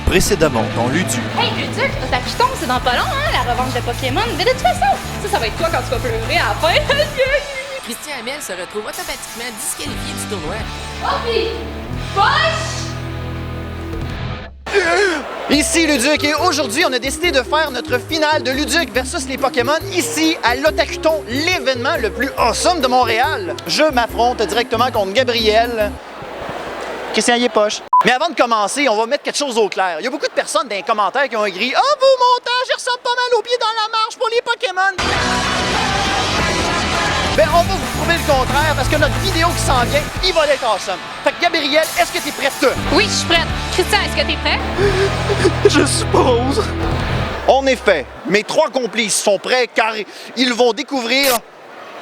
Précédemment dans Ludu. Hey Luduc, ta piton, c'est dans pas long, hein, la revanche de Pokémon. Mais de toute façon, ça va être toi quand tu vas pleurer à la fin. Christian Hamel se retrouve automatiquement disqualifié du tournoi. Poppy! Push! Ici Luduc et aujourd'hui on a décidé de faire notre finale de Luduc versus les Pokémon ici à l'Otakuton, l'événement le plus awesome de Montréal. Je m'affronte directement contre Gabriel. Christian, il est poche. Mais avant de commencer, on va mettre quelque chose au clair. Il y a beaucoup de personnes dans les commentaires qui ont écrit « Ah, vos montages, ils ressemblent pas mal aux pieds dans la marche pour les Pokémon! » Ben, on va vous prouver le contraire parce que notre vidéo qui s'en vient, il va être awesome. Fait que Gabriel, est-ce que t'es prête? Oui, je suis prête. Christian, est-ce que t'es prêt? Je suppose. En effet, mes trois complices sont prêts car ils vont découvrir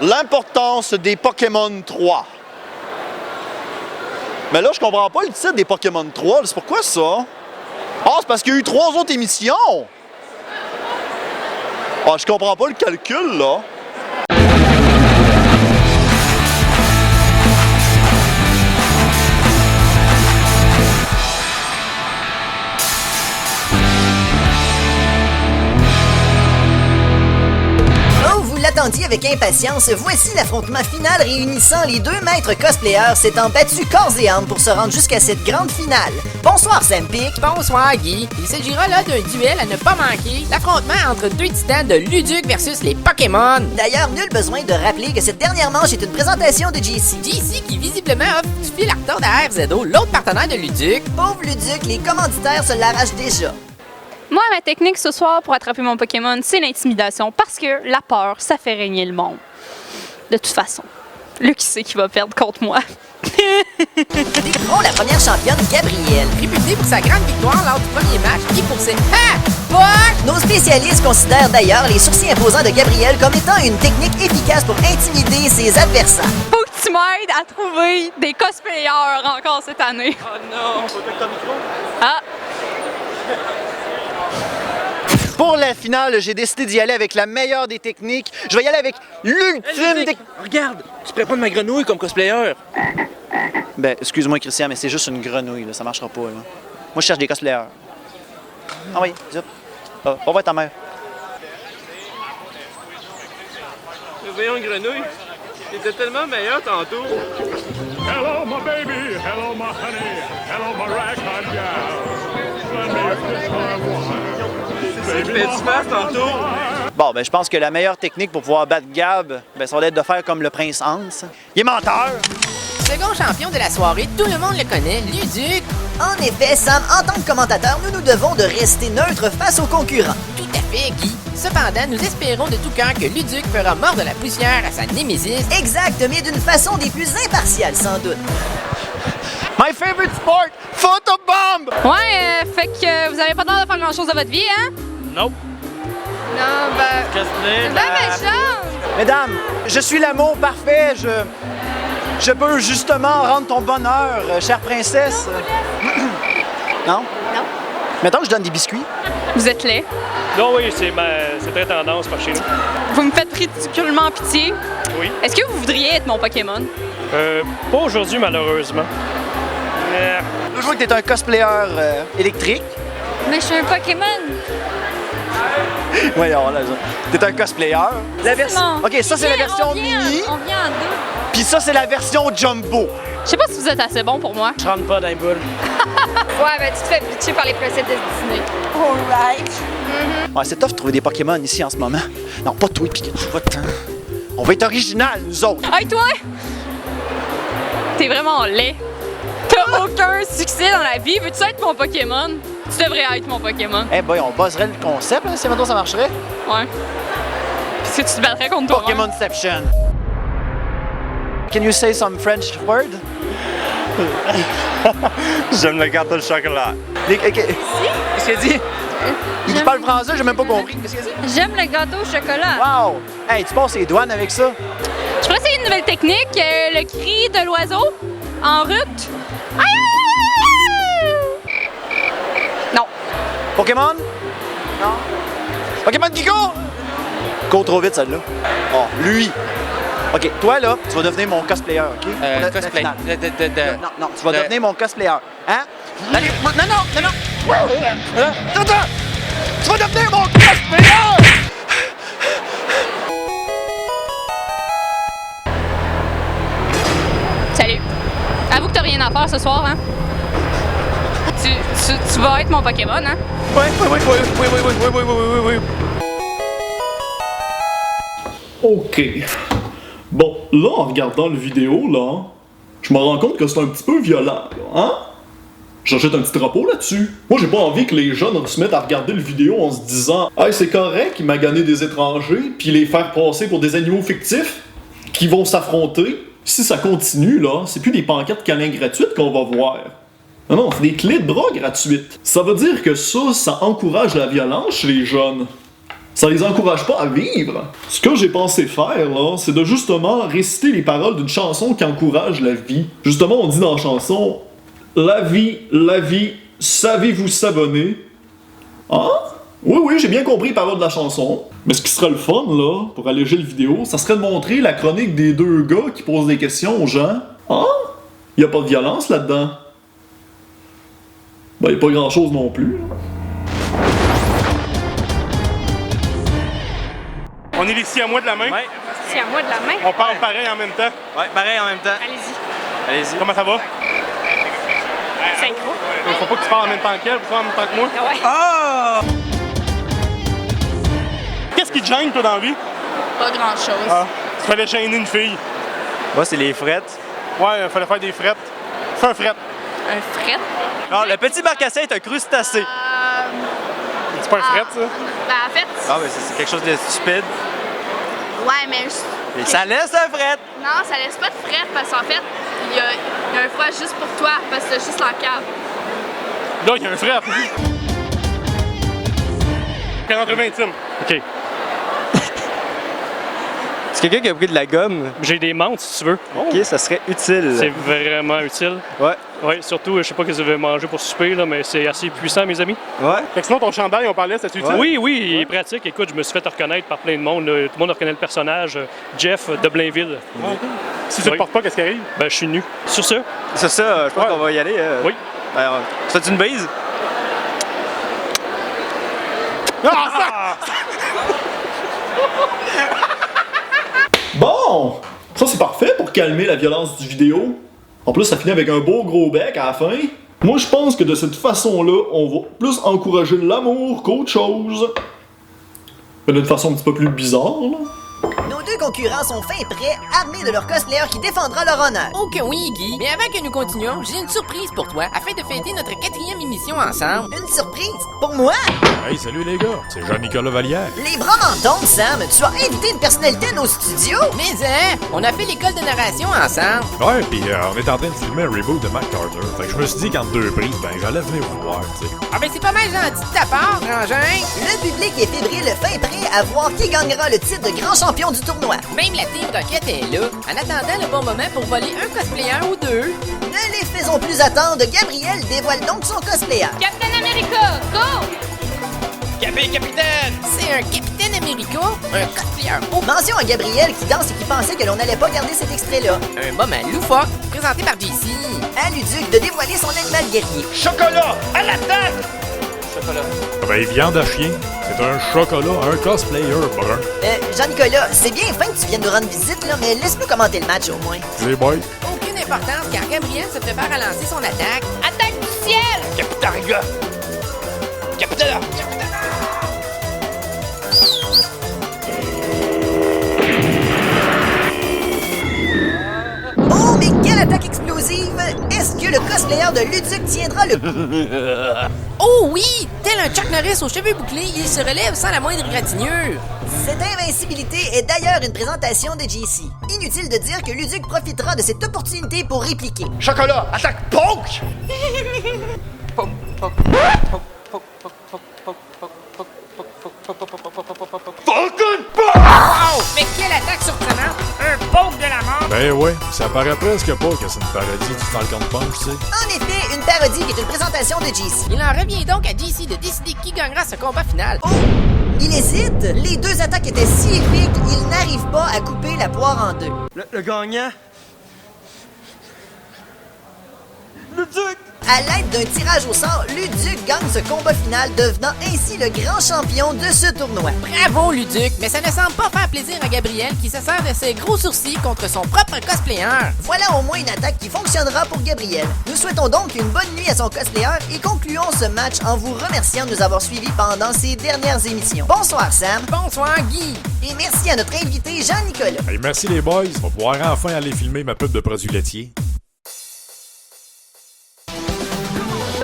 l'importance des Pokémon 3. Mais là, je comprends pas le titre des Pokémon 3. C'est pourquoi ça? Ah, c'est parce qu'il y a eu 3 autres émissions. Ah, je comprends pas le calcul, là. Attendiez avec impatience, voici l'affrontement final réunissant les deux maîtres cosplayers s'étant battus corps et âme pour se rendre jusqu'à cette grande finale. Bonsoir Sampic. Bonsoir Guy. Il s'agira là d'un duel à ne pas manquer, l'affrontement entre deux titans de Luduc versus les Pokémon. D'ailleurs, nul besoin de rappeler que cette dernière manche est une présentation de JC. JC qui visiblement offre du fil à retordre à RZO, l'autre partenaire de Luduc. Pauvre Luduc, les commanditaires se l'arrachent déjà. Moi, ma technique ce soir pour attraper mon Pokémon, c'est l'intimidation. Parce que la peur, ça fait régner le monde. De toute façon, lui qui sait qui va perdre contre moi. Découvrons la première championne, Gabrielle. Réputée pour sa grande victoire lors du premier match et pour ses push! Nos spécialistes considèrent d'ailleurs les sourcils imposants de Gabrielle comme étant une technique efficace pour intimider ses adversaires. Faut que tu m'aides à trouver des cosplayers encore cette année. Oh non, faut que ton micro. Ah! Pour la finale, j'ai décidé d'y aller avec la meilleure des techniques. Je vais y aller avec l'ultime des... Regarde, tu prépares de ma grenouille comme cosplayer. Ben, excuse-moi Christian, mais c'est juste une grenouille, là. Ça marchera pas, là. Moi, je cherche des cosplayers. Ah oui, zip. Ah, on va être ta mère. Voyons une grenouille. T'étais tellement meilleur tantôt. Hello, my baby. Hello, my honey. Hello, my ragtime gal. Let me kiss my wife. Fais-tu face tantôt? Bon, ben, je pense que la meilleure technique pour pouvoir battre Gab, ben, ça va être de faire comme le prince Hans. Il est menteur! Second champion de la soirée, tout le monde le connaît, Luduc. En effet, Sam, en tant que commentateur, nous nous devons de rester neutres face aux concurrents. Tout à fait, Guy. Cependant, nous espérons de tout cœur que Luduc fera mordre la poussière à sa némésis. Exact, mais d'une façon des plus impartiales, sans doute. My favorite sport! Photobomb! Ouais, fait que vous avez pas le temps de faire grand-chose de votre vie, hein? Nope. Non, ben... Cosplay, Ben méchant! Mesdames, je suis l'amour parfait. Je peux justement rendre ton bonheur, chère princesse. Non? Non. Mettons que je donne des biscuits. Vous êtes laid. Non, oui, c'est très tendance par chez nous. Vous me faites ridiculement pitié. Oui. Est-ce que vous voudriez être mon Pokémon? Pas aujourd'hui, malheureusement. Je vois que t'es un cosplayer électrique. Mais je suis un Pokémon. Voyons, là, t'es un cosplayer. La version... OK, ça, c'est la version mini. On vient en deux. Puis ça, c'est la version jumbo. Je sais pas si vous êtes assez bon pour moi. Je rentre pas dans les boules. Ouais, ben tu te fais pitcher par les princesses de Disney. Alright. Ouais, c'est tough de trouver des Pokémon ici en ce moment. Non, pas toi, Pikachu. On va être original, nous autres. Hey, toi! T'es vraiment laid. T'as aucun succès dans la vie. Veux-tu être mon Pokémon? Tu devrais être mon Pokémon. Eh boy, on buzzerait le concept, hein, si maintenant ça marcherait. Ouais. Puis est-ce que tu te battrais contre toi? Pokémonception. Can you say some French word? J'aime le gâteau de chocolat. Qu'est-ce qu'il a dit? Il parle français, j'ai même pas compris. Qu'est-ce qu'il a dit? J'aime le gâteau au chocolat. Wow! Hey, tu passes les douanes avec ça? Je pourrais essayer une nouvelle technique, le cri de l'oiseau en route. Aïe, aïe, aïe, aïe! Non. Pokémon? Non. Pokémon Gigo? Cours trop vite, celle-là. Oh, lui. OK, toi, là, tu vas devenir mon cosplayer, OK? Cosplay. Non, tu vas devenir mon cosplayer. Hein? Allez, non, non, non, non. Attends! Tu vas devenir mon cosplayer! Salut. Avoue que t'as rien à faire ce soir, hein? Tu vas être mon Pokémon, hein? Oui. Ok. Bon, là, en regardant le vidéo, là, je me rends compte que c'est un petit peu violent, là, hein? J'achète un petit drapeau là-dessus. Moi, j'ai pas envie que les jeunes se mettent à regarder le vidéo en se disant « Hey, c'est correct, il m'a gagné des étrangers, puis les faire passer pour des animaux fictifs qui vont s'affronter. » Si ça continue, là, c'est plus des pancartes câlins gratuites qu'on va voir. Non, c'est des clés de bras gratuites. Ça veut dire que ça encourage la violence chez les jeunes. Ça les encourage pas à vivre. Ce que j'ai pensé faire, là, c'est de justement réciter les paroles d'une chanson qui encourage la vie. Justement, on dit dans la chanson « La vie, savez-vous s'abonner? » Hein? Oui, j'ai bien compris les paroles de la chanson. Mais ce qui serait le fun, là, pour alléger le vidéo, ça serait de montrer la chronique des deux gars qui posent des questions aux gens. Hein? Y a pas de violence là-dedans. Ben, y a pas grand-chose non plus. On est les six à moi de la main. Ouais. C'est à moi de la main. On parle pareil en même temps. Ouais, pareil en même temps. Allez-y. Allez-y. Comment ça va? Synchro. Faut pas que tu parles en même temps qu'elle, faut que tu parles en même temps que moi. Ah ouais. Ah! Qu'est-ce qui te gêne, toi, dans la vie? Pas grand-chose. Ah, tu fallait gêner une fille. Moi, c'est les frettes. Ouais, il fallait faire des frettes. Fais un fret. Un fret? Non, le petit marcassin est un crustacé. C'est pas un fret, ça? Ben, en fait, Ah, mais c'est quelque chose de stupide. ouais, mais Et ça laisse un fret. non, ça laisse pas de fret parce qu'en fait, il y a un froid juste pour toi parce que c'est juste la cave. Là, il y a un fret. Quelle entrevue intime. OK. C'est quelqu'un qui a pris de la gomme. J'ai des menthes, si tu veux. Ok, ça serait utile. C'est vraiment utile. Ouais. Oui, surtout, je sais pas ce que vous avez mangé pour souper, là, mais c'est assez puissant, mes amis. Ouais. Fait que sinon, ton chandail, on parlait, c'était utile? Oui, il est pratique. Écoute, je me suis fait reconnaître par plein de monde. Là. Tout le monde reconnaît le personnage, Jeff de Blainville. Si tu le portes pas, qu'est-ce qui arrive? Ben, je suis nu. Sur ce, C'est ça, je pense Ouais. qu'on va y aller. Oui. Ben, tu fais une bise? Bon! Ça, c'est parfait pour calmer la violence du vidéo. En plus, ça finit avec un beau gros bec à la fin. Moi, je pense que de cette façon-là, on va plus encourager l'amour qu'autre chose. Mais d'une façon un petit peu plus bizarre, là. Nos deux concurrents sont fin prêts, armés de leur cosplayer qui défendra leur honneur. Oh que oui, Guy. Mais avant que nous continuions, j'ai une surprise pour toi, afin de fêter notre 4e émission ensemble. Une surprise? Pour moi? Hey, salut les gars, c'est Jean-Nicolas Vallière. Les bras m'en tombent, Sam. Tu as invité une personnalité à nos studios? Mais on a fait l'école de narration ensemble. Ouais, pis on est en train de filmer un reboot de MacArthur. Fait que je me suis dit qu'entre deux prises, ben j'allais venir vous voir, tu sais. Ah ben c'est pas mal gentil de ta part, Frangin. Le public est fébrile, fin prêt à voir qui gagnera le titre de grand champion du tournoi. Même la team Rocket est là, en attendant le bon moment pour voler un cosplayer ou deux. Ne les faisons plus attendre, Gabriel dévoile donc son cosplayer. Captain America, go! Capitaine! C'est un Capitaine America, un cosplayer haut. Mention à Gabriel qui danse et qui pensait que l'on n'allait pas garder cet extrait-là. Un moment loufoque, présenté par JC. À Luduc de dévoiler son animal guerrier. Chocolat, à l'attaque! Ah ben, viande à chien, c'est un chocolat, un cosplayer brun. Jean-Nicolas, c'est bien fin que tu viennes nous rendre visite, là, mais laisse-nous commenter le match au moins. C'est boy. Aucune importance car Gabriel se prépare à lancer son attaque. Attaque du ciel! Capitaine! Capitaine! Oh, mais quelle attaque explosive! Est-ce que le cosplayer de Luduc tiendra le coup? Oh oui! Tel un Chuck Norris aux cheveux bouclés, il se relève sans la moindre égratignure. Cette invincibilité est d'ailleurs une présentation de JC. Inutile de dire que Luduc profitera de cette opportunité pour répliquer. Chocolat, attaque, poke! Mais quelle attaque surprenante! Un poke de la mort! Ben ouais, ça paraît presque pas que c'est une parodie du Falcon Punch, tu sais. En effet, une parodie qui est une présentation de JC. Il en revient donc à JC de décider qui gagnera ce combat final. Oh! Il hésite. Les deux attaques étaient si épiques, il n'arrive pas à couper la poire en deux. Le gagnant? Le duc! À l'aide d'un tirage au sort, Luduc gagne ce combat final, devenant ainsi le grand champion de ce tournoi. Bravo, Luduc, mais ça ne semble pas faire plaisir à Gabriel qui se sert de ses gros sourcils contre son propre cosplayer. Voilà au moins une attaque qui fonctionnera pour Gabriel. Nous souhaitons donc une bonne nuit à son cosplayer et concluons ce match en vous remerciant de nous avoir suivis pendant ces dernières émissions. Bonsoir Sam. Bonsoir Guy. Et merci à notre invité Jean-Nicolas. Hey, merci les boys, on va pouvoir enfin aller filmer ma pub de produits laitiers.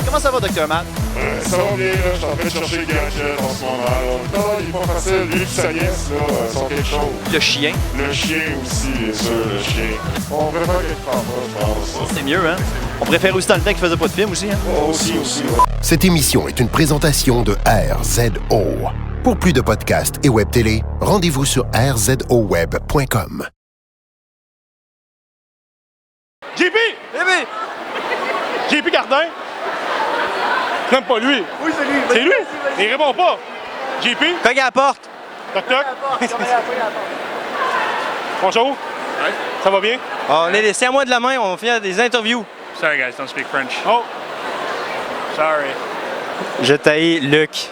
Comment ça va, Dr. Matt? Ça va bien, là, je suis en train de chercher le gadget en ce moment. Là, il est pas facile, lui et sa nièce, là, sont quelque chose. Le chien. Le chien aussi, bien sûr, le chien. On préfère quelque part, je pense. C'est mieux, hein? On préfère aussi dans le temps qu'il faisait pas de film aussi, hein? Oh, aussi, ouais. Cette émission est une présentation de RZO. Pour plus de podcasts et web télé, rendez-vous sur rzoweb.com. JP! JP Gardin? Même pas lui. Oui, c'est lui. C'est lui? Il répond pas. JP? Cogne à la porte. Toc toc. Bonjour. Ça va bien? On est laissé à moi de la main, on va faire des interviews. Sorry guys, don't speak French. Oh. Sorry. Je taille Luc.